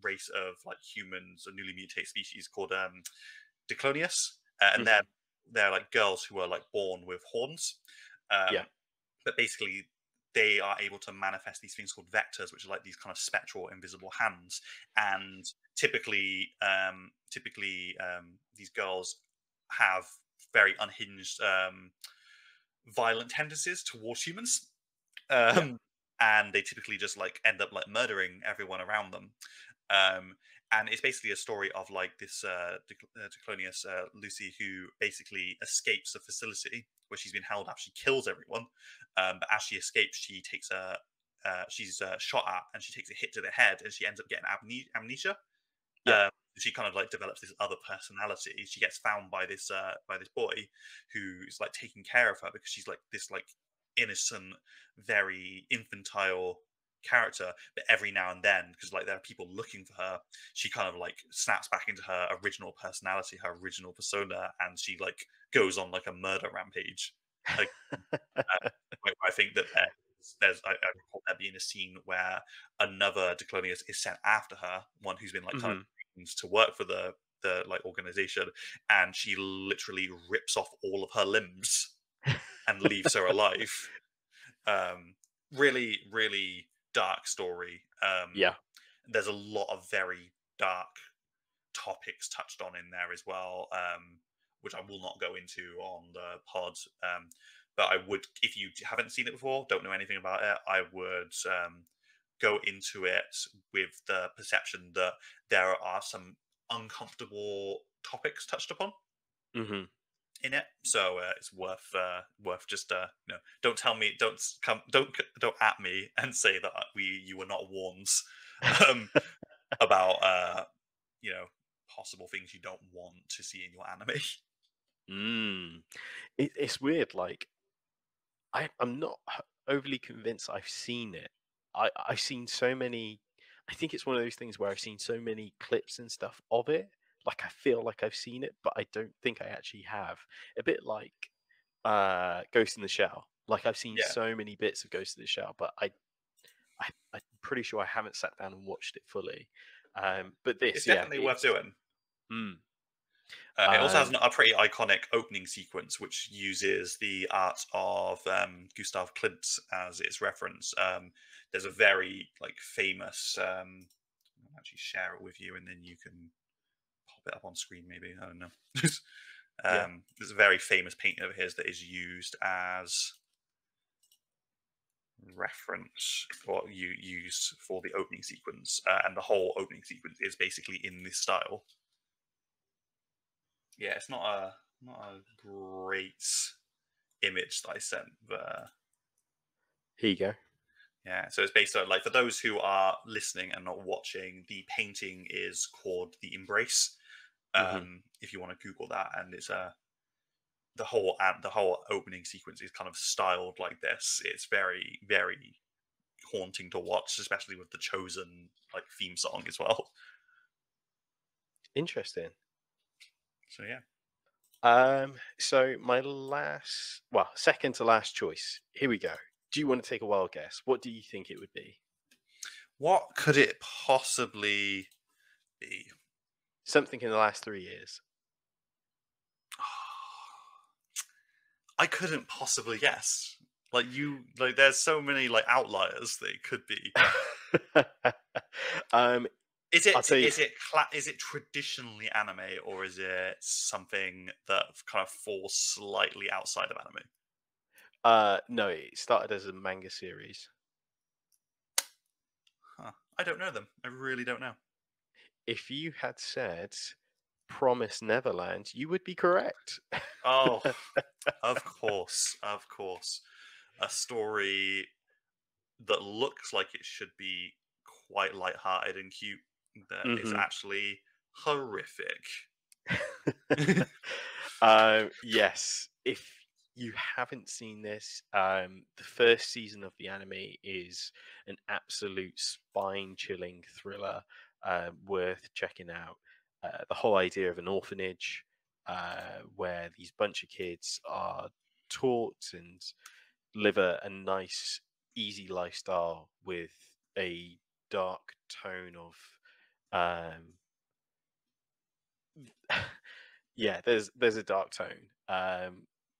race of like humans, a newly mutated species called Diclonius, and they're Hmm. they're like girls who are like born with horns, Yeah. um, but basically they are able to manifest these things called vectors, which are like these kind of spectral, invisible hands. And typically, these girls have very unhinged, violent tendencies towards humans, Yeah. um, and they typically just like end up like murdering everyone around them. Um, and it's basically a story of like this Diclonius Lucy who basically escapes the facility where she's been held after she kills everyone. But as she escapes, she's shot at and she takes a hit to the head and she ends up getting amnesia. Yeah. She kind of like develops this other personality. She gets found by this boy who's like taking care of her because she's like this like innocent, very infantile character. But every now and then, because like there are people looking for her, she kind of like snaps back into her original personality, her original persona, and she like goes on like a murder rampage. Like, I think that I recall there being a scene where another Diclonius is sent after her, one who's been like kind of Hmm. trained to work for the like organization, and she literally rips off all of her limbs and leaves her alive. Um, really, really dark story. Yeah. There's a lot of very dark topics touched on in there as well, which I will not go into on the pod. But I would, if you haven't seen it before, don't know anything about it, I would go into it with the perception that there are some uncomfortable topics touched upon Mm-hmm. in it. So it's worth just don't tell me, don't at me and say that you were not warned about possible things you don't want to see in your anime. It's weird. Like, I'm not overly convinced I've seen it. I've seen so many. I think it's one of those things where I've seen so many clips and stuff of it. Like, I feel like I've seen it, but I don't think I actually have. A bit like Ghost in the Shell. Like, I've seen Yeah. so many bits of Ghost in the Shell, but I'm pretty sure I haven't sat down and watched it fully. But this, It's definitely worth doing. It also has a pretty iconic opening sequence, which uses the art of Gustav Klimt as its reference. There's a very famous. I'll actually share it with you, and then you can pop it up on screen. Maybe, I don't know. There's a very famous painting of his that is used as reference, or you use for the opening sequence, and the whole opening sequence is basically in this style. Yeah, it's not a great image that I sent, but here you go. Yeah, so it's based on, for those who are listening and not watching, the painting is called The Embrace. If you want to Google that, and it's the whole opening sequence is kind of styled like this. It's very, very haunting to watch, especially with the chosen theme song as well. Interesting. So yeah. So my second to last choice. Here we go. Do you want to take a wild guess? What do you think it would be? What could it possibly be? Something in the last 3 years. I couldn't possibly guess. There's so many outliers that it could be. Is it traditionally anime, or is it something that kind of falls slightly outside of anime? No, it started as a manga series. Huh. I don't know them. I really don't know. If you had said Promise Neverland, you would be correct. Oh, of course. A story that looks like it should be quite lighthearted and cute, that is actually horrific. Yes. If you haven't seen this, the first season of the anime is an absolute spine-chilling thriller worth checking out. The whole idea of an orphanage where these bunch of kids are taught and live a nice, easy lifestyle with a dark tone of yeah, there's a dark tone.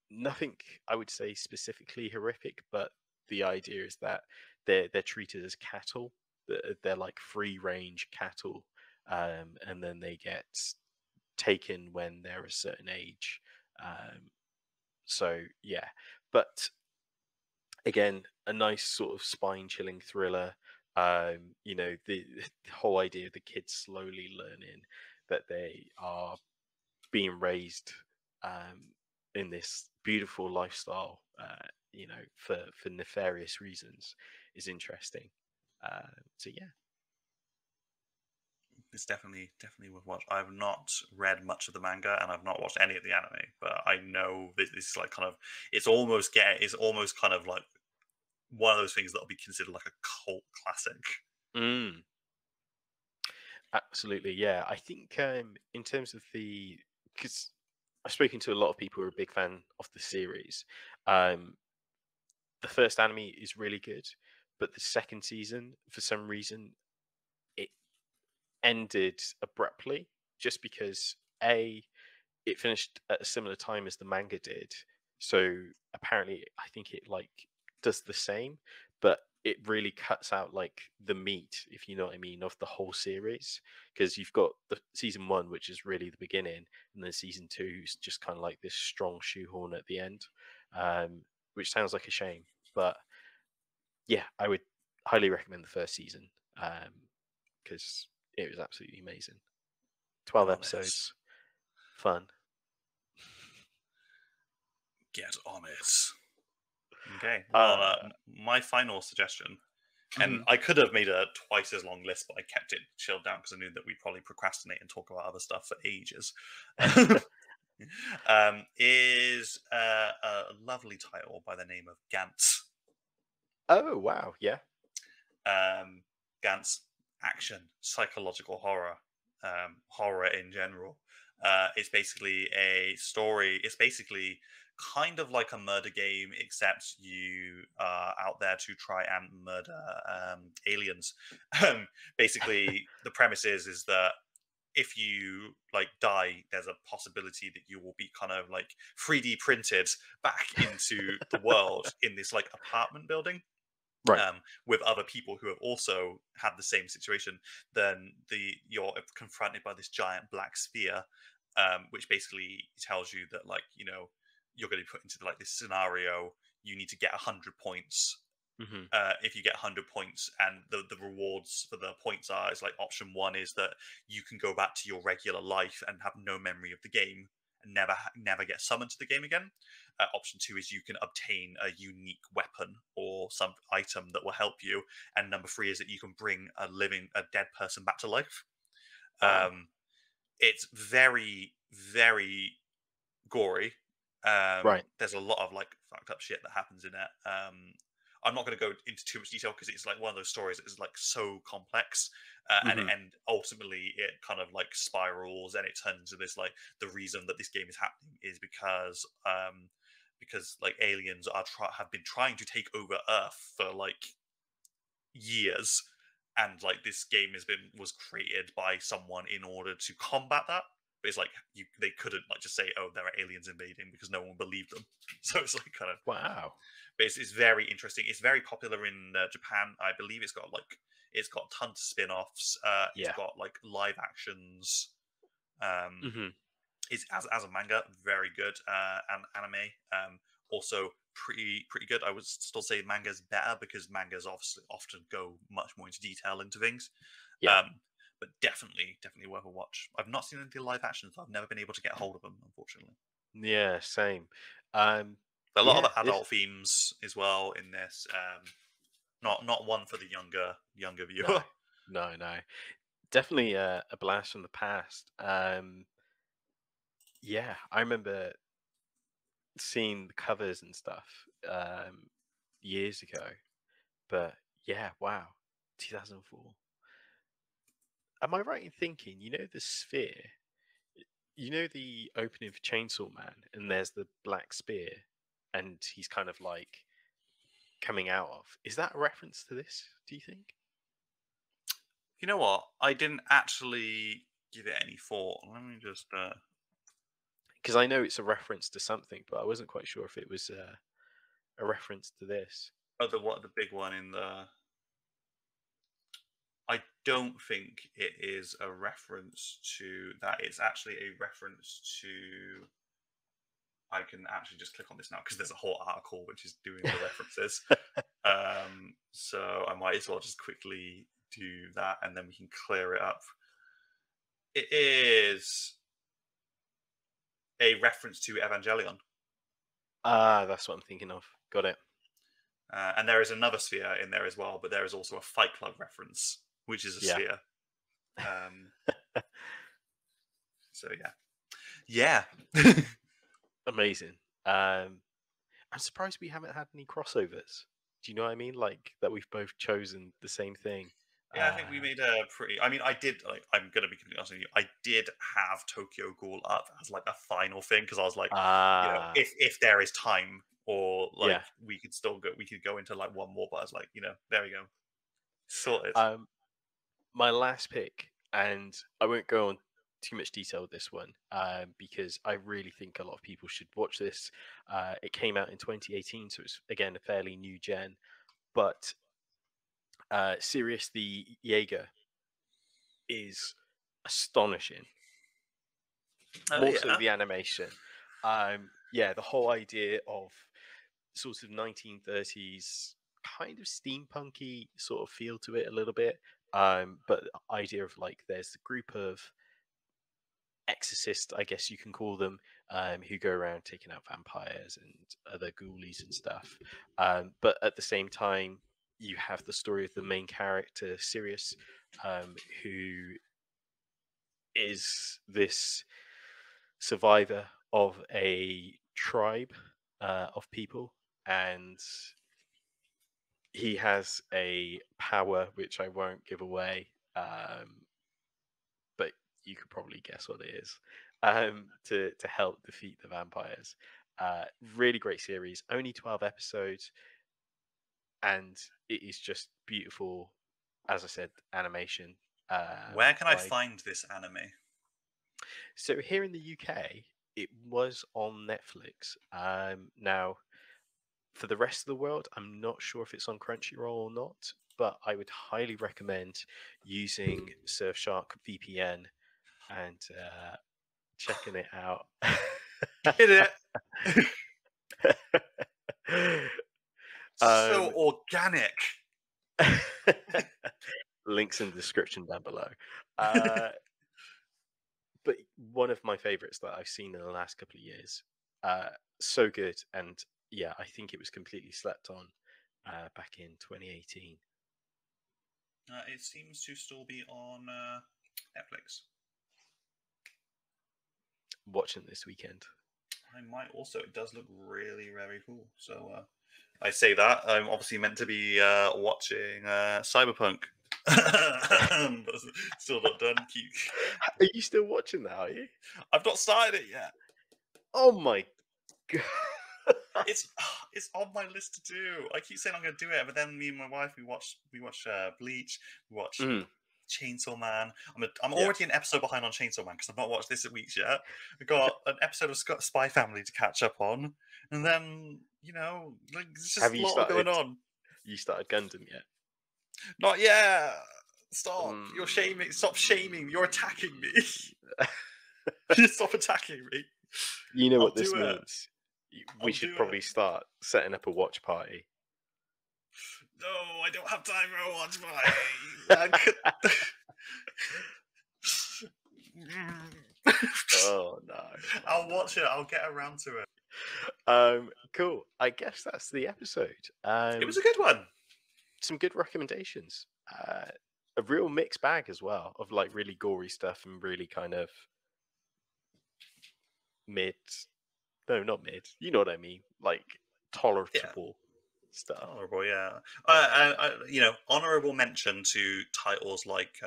Nothing I would say specifically horrific, but the idea is that they're treated as cattle. They're like free range cattle, and then they get taken when they're a certain age. So yeah, but again, a nice sort of spine chilling thriller. The whole idea of the kids slowly learning that they are being raised in this beautiful lifestyle, for nefarious reasons, is interesting. So yeah, it's definitely worth watching. I've not read much of the manga, and I've not watched any of the anime, but I know this is it's almost kind of like one of those things that'll be considered like a cult classic. Absolutely, yeah. I think in terms of because I've spoken to a lot of people who are a big fan of the series. The first anime is really good, but the second season, for some reason, it ended abruptly, just because it finished at a similar time as the manga did. So apparently, I think it does the same, but it really cuts out like the meat, if you know what I mean, of the whole series. Because you've got the season 1, which is really the beginning, and then season 2 is just kind of like this strong shoehorn at the end, which sounds like a shame. But yeah, I would highly recommend the first season because it was absolutely amazing. 12 On it. episodes, fun. Get on it. Okay. Well, my final suggestion, and I could have made a twice as long list, but I kept it chilled down because I knew that we'd probably procrastinate and talk about other stuff for ages. Is a lovely title by the name of Gantz. Oh wow, yeah. Gantz action, psychological horror, horror in general. It's basically a story. It's basically kind of like a murder game, except you are out there to try and murder aliens. Basically, the premise is that if you like die, there's a possibility that you will be kind of like 3D printed back into the world in this like apartment building. Right. With other people who have also had the same situation. Then you're confronted by this giant black sphere, which basically tells you that, like, you know, you're going to be put into like this scenario. You need to get 100 points. If you get 100 points, and the rewards for the points are, is like option 1 is that you can go back to your regular life and have no memory of the game and never get summoned to the game again. Option 2 is you can obtain a unique weapon or some item that will help you, and number 3 is that you can bring a dead person back to life. It's very, very gory. Right. There's a lot of like fucked up shit that happens in it. I'm not going to go into too much detail because it's like one of those stories that is like so complex, and ultimately it kind of like spirals, and it turns into this, like, the reason that this game is happening is because like aliens have been trying to take over Earth for like years, and like this game was created by someone in order to combat that. But it's like they couldn't like just say, oh, there are aliens invading, because no one believed them. So it's like kind of wow. But it's very interesting. It's very popular in Japan. I believe it's got tons of spin-offs. It's got like live actions. It's as a manga, very good. And anime, also pretty good. I would still say manga's better because mangas often go much more into detail into things. But definitely worth a watch. I've not seen any of the live actions. I've never been able to get hold of them, unfortunately. Yeah, same. A lot of adult themes as well in this. Not one for the younger viewer. No. Definitely a blast from the past. Yeah, I remember seeing the covers and stuff years ago. But yeah, wow, 2004. Am I right in thinking, you know, the sphere? You know the opening for Chainsaw Man, and there's the black spear, and he's kind of like coming out of. Is that a reference to this, do you think? You know what? I didn't actually give it any thought. Let me just... Because I know it's a reference to something, but I wasn't quite sure if it was a reference to this. Oh, the big one in the... I don't think it is a reference to that. It's actually a reference to... I can actually just click on this now because there's a whole article which is doing the references. So I might as well just quickly do that, and then we can clear it up. It is a reference to Evangelion. That's what I'm thinking of. Got it. And there is another sphere in there as well, but there is also a Fight Club reference, which is a sphere. So yeah. Amazing. I'm surprised we haven't had any crossovers. Do you know what I mean? Like that we've both chosen the same thing. Yeah, I think we made a pretty... I mean, I did... Like, I'm going to be completely honest with you. I did have Tokyo Ghoul up as like a final thing because I was like, you know, if there is time, or like we could go into like one more, but I was like, you know, there we go. Sorted. My last pick, and I won't go on too much detail with this one because I really think a lot of people should watch this. It came out in 2018, so it's again a fairly new gen, but Sirius the Jaeger is astonishing. More so Yeah. the animation. Yeah, the whole idea of sort of 1930s kind of steampunky sort of feel to it a little bit. But the idea of like there's a group of exorcists, I guess you can call them, who go around taking out vampires and other ghoulies and stuff. But at the same time, you have the story of the main character, Sirius, who is this survivor of a tribe of people, and he has a power which I won't give away, but you could probably guess what it is, to help defeat the vampires. Really great series, only 12 episodes, and it is just beautiful. As I said, animation. Where can I By find this anime? So here in the UK, it was on Netflix. Now, for the rest of the world, I'm not sure if it's on Crunchyroll or not, but I would highly recommend using Surfshark VPN and checking it out. Get it? So organic. Links in the description down below. But one of my favorites that I've seen in the last couple of years. So good. And yeah, I think it was completely slept on back in 2018. It seems to still be on Netflix. Watching this weekend. I might also. It does look really, very cool. So I say that. I'm obviously meant to be watching Cyberpunk. Still not done. Are you still watching that, are you? I've not started it yet. Oh my god. It's on my list to do. I keep saying I'm going to do it, but then me and my wife we watch Bleach, we watch Chainsaw Man. I'm already an episode behind on Chainsaw Man because I've not watched this week's yet. We've got an episode of Spy Family to catch up on, and then like there's just a lot going on. You started Gundam yet? Not yet. Stop! You're shaming. Stop shaming. You're attacking me. Stop attacking me. You know what this means. We should probably start setting up a watch party. No, I don't have time for a watch party. Oh no! I'll watch it. I'll get around to it. Cool. I guess that's the episode. It was a good one. Some good recommendations. A real mixed bag as well of like really gory stuff and really kind of mid. No, not mid. You know what I mean? Like tolerable stuff. Tolerable, yeah. Honorable mention to titles like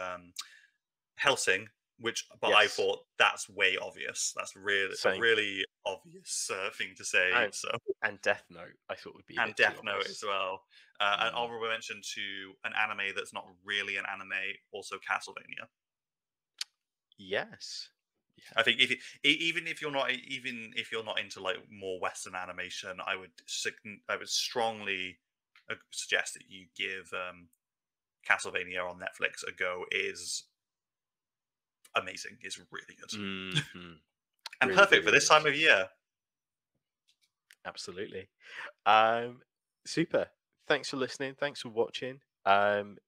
Hellsing, but I thought that's way obvious. That's really a really obvious thing to say. And Death Note, I thought would be. And Death Note as well. An honorable mention to an anime that's not really an anime, also Castlevania. Yes. Yeah. I think even if you're not into like more Western animation, I would strongly suggest that you give Castlevania on Netflix a go. Is amazing. It's really good. Mm-hmm. And really, perfect for this time of year. Absolutely. Super. Thanks for listening. Thanks for watching.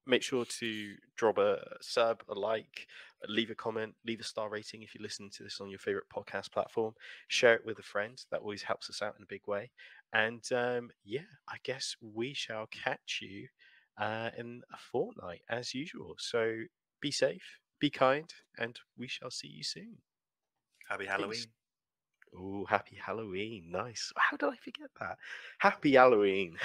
Make sure to drop a sub, a like, leave a comment, leave a star rating if you listen to this on your favorite podcast platform. Share it with a friend. That always helps us out in a big way. And I guess we shall catch you in a fortnight as usual. So be safe, be kind, and we shall see you soon. Happy Halloween. Oh, happy Halloween. Nice. How did I forget that? Happy Halloween.